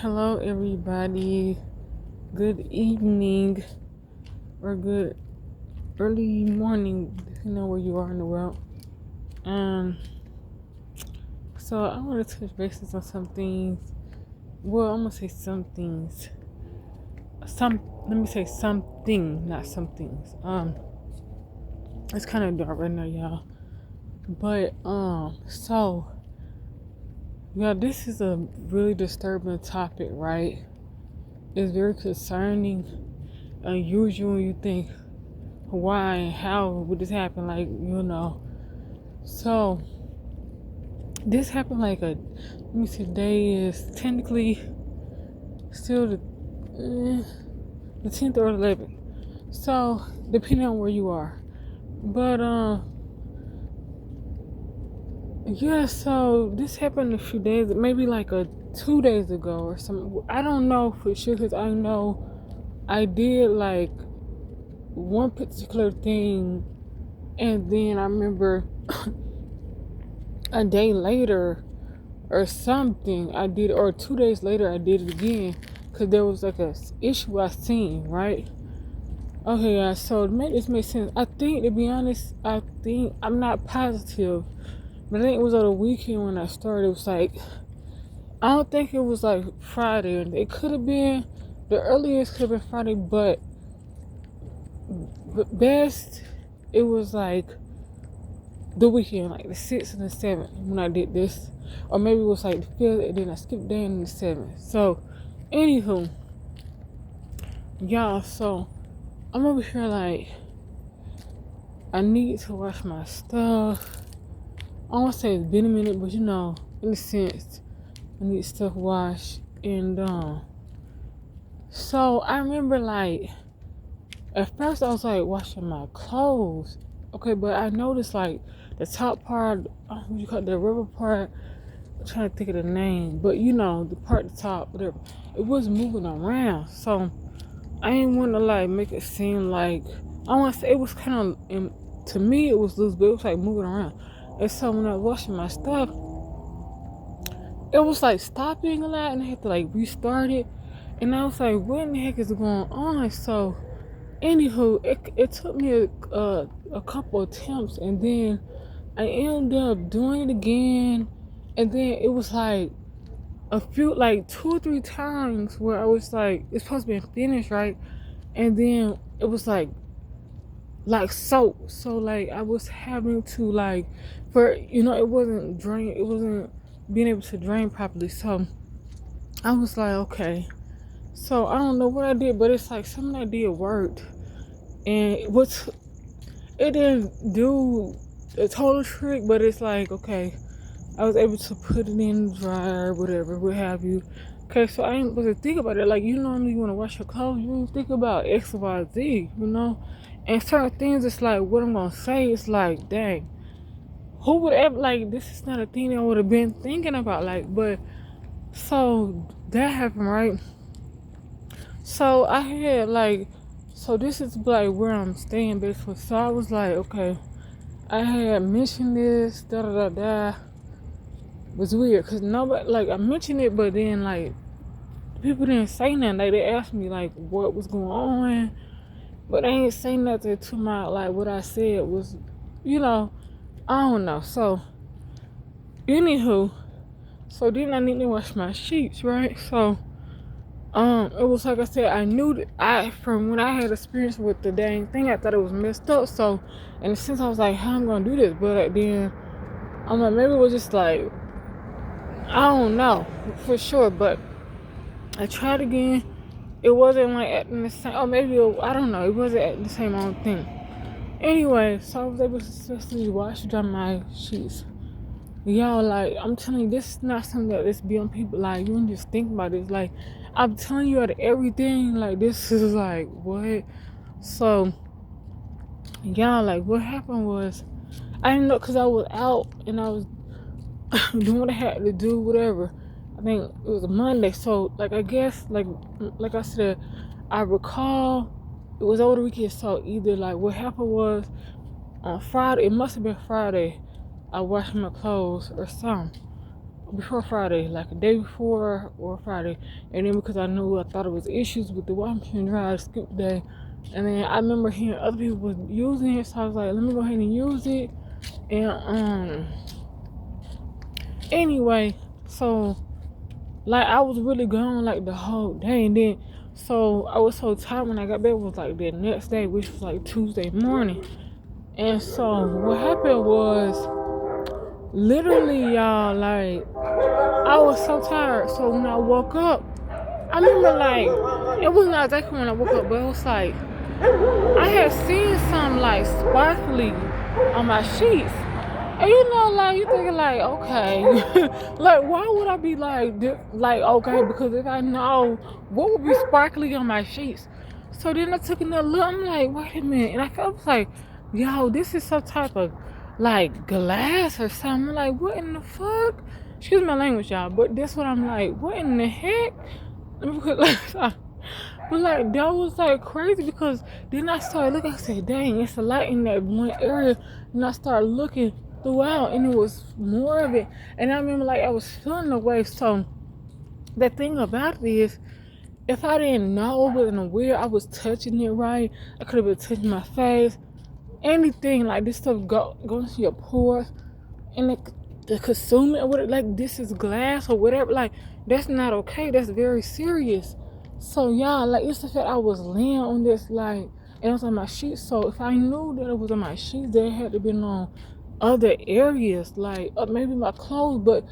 Hello, everybody. Good evening or good early morning, depending on where you are in the world. Um, so I want to touch bases on some things. Well, I'm gonna say some things. Let me say something, not some things. It's kind of dark right now, y'all. But yeah, this is a really disturbing topic, right? It's very concerning, unusual. When you think why and how would this happen, so this happened let me see, today is technically still the 10th or 11th, so depending on where you are. But yeah, so this happened a few days, maybe 2 days ago or something. I don't know for sure, because I know I did like one particular thing, and then I remember a day later or something I did, or 2 days later I did it again, because there was like a issue I seen, right? Okay, yeah, so to make this make sense, I think, to be honest, I'm not positive, but I think it was on the weekend when I started. It was like, I don't think it was like Friday. It could have been, the earliest could have been Friday, but best, it was like the weekend, like the 6th and the 7th when I did this. Or maybe it was like the 5th, and then I skipped down in the 7th. So, anywho, y'all, so I'm over here like, I need to wash my stuff. I don't want to say it's been a minute, but in a sense, I need stuff washed. And so I remember like, at first I was like washing my clothes. Okay, but I noticed like the top part, what you call it, the rubber part, I'm trying to think of the name, but the part at the top, whatever, it was moving around. So I didn't want to like make it seem like, I want to say it was kind of, to me it was loose, but it was like moving around. And so when I was washing my stuff, it was like stopping a lot, and I had to like restart it. And I was like, what in the heck is going on? So anywho, it took me a couple attempts, and then I ended up doing it again. And then it was like a few, like 2 or 3 times where I was like, it's supposed to be finished, right? And then it was like soap. So like I was having to like, for it wasn't drain, it wasn't being able to drain properly. So I was like, okay. So I don't know what I did, but it's like something I did worked, and it didn't do a total trick, but it's like, okay, I was able to put it in the dryer, whatever, what have you. Okay, so I ain't supposed to think about it. Like, you normally want to wash your clothes, you don't think about X, Y, Z, And certain things, it's like, what I'm going to say, it's like, dang, who would ever, like, this is not a thing I would have been thinking about, like, but, so, that happened, right? So, I had, like, so this is, like, where I'm staying, basically. So, I was like, okay, I had mentioned this, da-da-da-da. It was weird, because nobody, like, I mentioned it, but then, like, people didn't say nothing. Like, they asked me, like, what was going on, but they ain't say nothing to my, like, what I said was, I don't know. So, anywho, so then I need to wash my sheets, right? So, it was like I said, I knew that from when I had experience with the dang thing, I thought it was messed up. So, in a sense, I was like, how am I gonna do this? But then, I'm like, maybe it was just like, I don't know for sure, but I tried again. It wasn't like at the same, or maybe I don't know. It wasn't at the same thing. Anyway, so I was able to successfully wash dry my sheets. Y'all, like, I'm telling you, this is not something that this be on people. Like, you don't just think about it. Like, I'm telling you, out of everything, like, this is like, what? So, y'all, like, what happened was, I didn't know, because I was out and I was doing what I had to do, whatever. I think it was a Monday, so like I guess like I said, I recall it was over the weekend. So either like what happened was on Friday, it must have been Friday, I washed my clothes or something, before Friday, like a day before or Friday. And then because I thought it was issues with the washing machine dryer, I skipped the day. And then I remember hearing other people was using it, so I was like, let me go ahead and use it. And anyway, so like I was really gone like the whole day, and then so I was so tired when I got back. It was like the next day, which was like Tuesday morning. And so what happened was literally, y'all, like I was so tired. So when I woke up, I remember like it was not exactly when I woke up, but it was like I had seen some like sparkly on my sheets. And you know, like you thinking like, okay, like why would I be like okay? Because if I know what would be sparkly on my sheets, so then I took another look. I'm like, wait a minute, and I felt like, yo, this is some type of like glass or something. Like what in the fuck? Excuse my language, y'all, but that's what I'm like. What in the heck? But like that was like crazy because then I started looking. I said, "Dang, it's a light in that one area." And I started looking throughout, and it was more of it. And I remember like I was feeling the way. So the thing about it is, if I didn't know, wasn't aware, I was touching it right. I could have been touching my face, anything like this stuff going to your pores, and the consume it or whatever. Like this is glass or whatever. Like that's not okay. That's very serious. So y'all, like it's the fact I was laying on this like, and it was on my sheets. So if I knew that it was on my sheets, they had to been on other areas, like maybe my clothes. But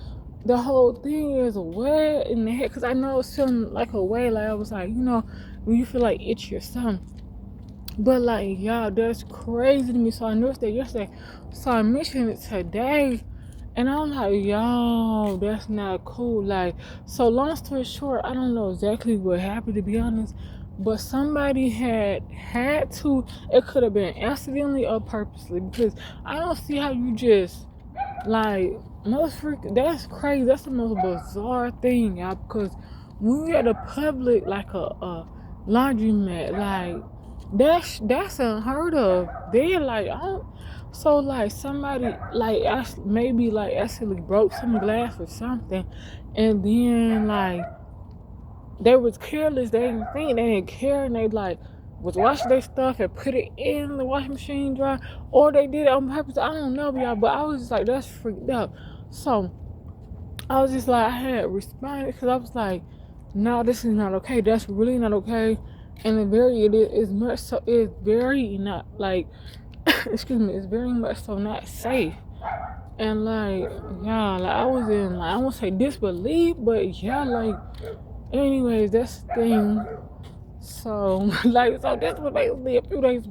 the whole thing is wet in the head, cause I know it was feeling like a way. Like I was like, when you feel like itchy or something. But like y'all, that's crazy to me. So I noticed that yesterday. So I mentioned it today. And I'm like, yo, that's not cool. Like, so long story short, I don't know exactly what happened, to be honest. But somebody had to, it could have been accidentally or purposely. Because I don't see how you just, like, that's crazy. That's the most bizarre thing, y'all. Because when you're at a public, like a laundromat, like, that's unheard of. They're like, I don't. So like somebody like maybe like accidentally broke some glass or something, and then like they was careless. They didn't think. They didn't care, and they like was washing their stuff and put it in the washing machine dry, or they did it on purpose. I don't know, y'all. But I was just like, that's freaked out. So I was just like, I had responded because I was like, no, this is not okay. That's really not okay. And it is much so. It's very not like. Excuse me, it's very much so not safe. And like, yeah, like I was in like I won't say disbelief, but yeah, like anyways, that's the thing. So like so this was basically a few days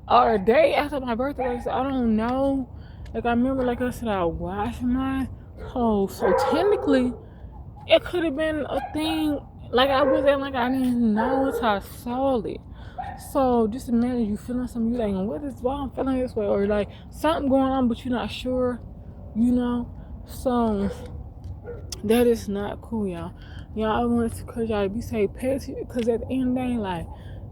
or a day after my birthday. Like, so I don't know. Like I remember like I said I washed mine. So technically it could have been a thing. Like I wasn't like I didn't know until I saw it. So just imagine you feeling something, you like, why I'm feeling this way, or like something going on, but you're not sure, you know. So that is not cool, y'all. Y'all, I wanted to encourage y'all to be safe, because at the end of the day, like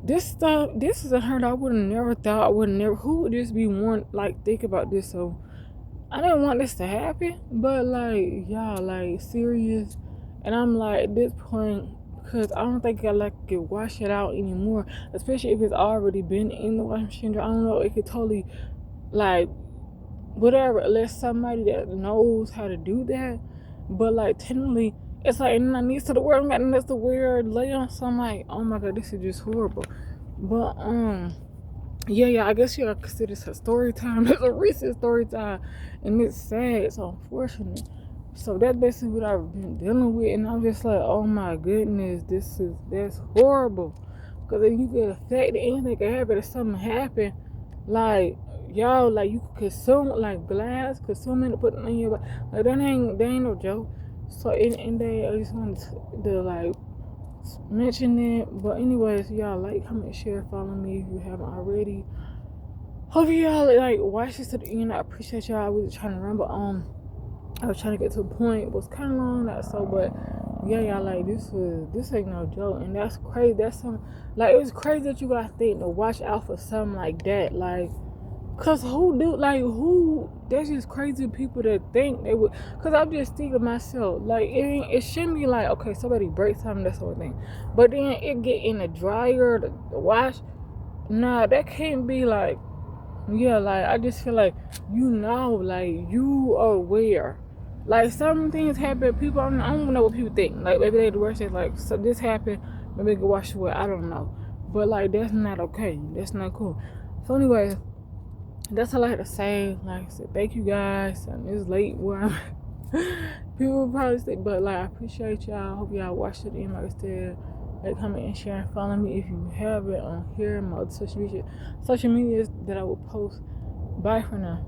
this is a hurt I would have never thought. Who would just be one like think about this? So I didn't want this to happen, but like y'all, like serious, and I'm like at this point. Because I don't think I could wash it out anymore, especially if it's already been in the washing machine. I don't know, it could totally like whatever, unless somebody that knows how to do that. But like technically, it's like and I need to the word I'm getting that's the weird lay on. So I'm like, oh my god, this is just horrible. But yeah, I guess you gotta consider this a story time. It's a recent story time, and it's sad. It's unfortunate. So that's basically what I've been dealing with, and I'm just like, oh my goodness, that's horrible. Cause then you get affected, anything can happen if something happen. Like y'all, like you could consume like glass, consuming it, putting it in your body. Like that ain't no joke. So in there, I just wanted to like mention it. But anyways, y'all like, comment, share, follow me if you haven't already. Hope y'all like watch this to the end. I appreciate y'all. I was trying to ramble on. I was trying to get to a point. It was kind of long, not so, but yeah, y'all, like this ain't no joke, and that's crazy. That's some like it's crazy that you guys think to watch out for something like that. Like Cause who do like who? There's just crazy people that think they would. Cause I'm just thinking to myself, like it shouldn't be like okay, somebody breaks something, that sort of thing. But then it get in the dryer, the wash. Nah, that can't be like yeah. Like I just feel like like you are aware. Like some things happen, people I don't know what people think. Like maybe they the worst is like so this happened, maybe they can wash away. I don't know, but like that's not okay. That's not cool. So anyway. That's all I had to say. Like I said, thank you guys. And it's late where I'm people probably say, but like I appreciate y'all. Hope y'all watched it in. Like I said, like, comment, and share, and follow me if you have it on here. My other social media that I will post. Bye for now.